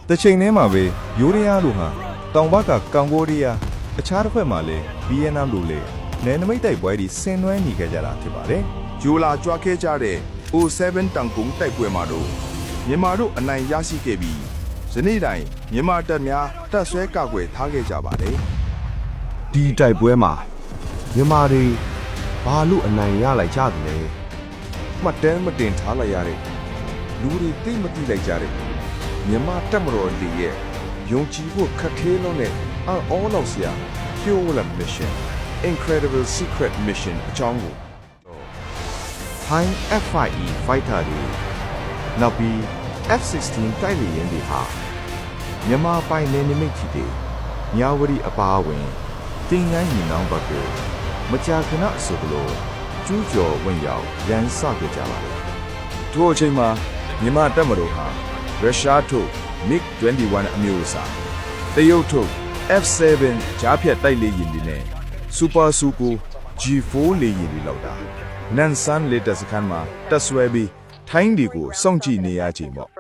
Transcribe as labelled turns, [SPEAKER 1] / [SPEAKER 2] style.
[SPEAKER 1] တစ်ချိန်ထဲမှာပဲယူရီးယားတို့ဟာတောင်ဘက်ကကမ်ဘောဒီးယားအခြားတစ်ဖက်မှာလည်းဗီယက်နမ်တို့လည်းနယ်နိမိတ်တိုက်ပွဲတွေဆင်နွှဲနေခဲ့ကြတာဖြစ်ပါတယ်။
[SPEAKER 2] ဂျိုလာကြွားခဲ့ကြတဲ့ O7 တန်ကုန်းတိုက်ပွဲမှာတော့မြန်မာတို့အနိုင်ရရှိခဲ့ပြီးယနေ့တိုင်မြန်မာတပ်များတပ်ဆွဲကာကွယ်ထားခဲ့ကြပါတယ်
[SPEAKER 3] ဒီတိုက်ပွဲမှာမြန်မာတွေဘာလို့အနိုင်ရလိုက်ကြသလဲ
[SPEAKER 4] မှတ်တမ်းမတင်ထားလိုက်ရတဲ့လူတွေသိမသိလိုက်ကြတဲ့မြန်မာတပ်မတော်တွေရဲ့ယုံကြည်ဖို့ခက်ခဲလုံးနဲ့all of ဆရာ Pure Mission Incredible Secret Mission အကြောင်းကို
[SPEAKER 3] Thai F5E Fighter တွေနောက်ပြီး F16 တိုက်လေယာဉ်တွေဟာမြန်မာပိုင်နယ်နိမိတ်ကြီးတွေမြဝတီအပါအဝင်တင်ငန်းညီနောင်ဘက်ကိုမကြာခဏဆိုလိုကျူးကျော်ဝင်ရောက်ရန်စခဲ့ကြပါတယ်
[SPEAKER 4] ထို့အချိန်မှာမြန်မာတပ်မတော်ဟာရုရှားထုတ် MiG-21 အမျိုးအစားတရုတ်ထုတ် F7 ကြားဖြတ်တိုက်လေယာဉ်တွေနဲ့ Super Suco G4 လေယာဉ်တွေလောက်တာနန်ဆန်လေတပ်စခန်းမှာတပ်ဆွဲပြီးထိုင်းတွေကိုစောင့်ကြည့်နေရချိန်ပေါ့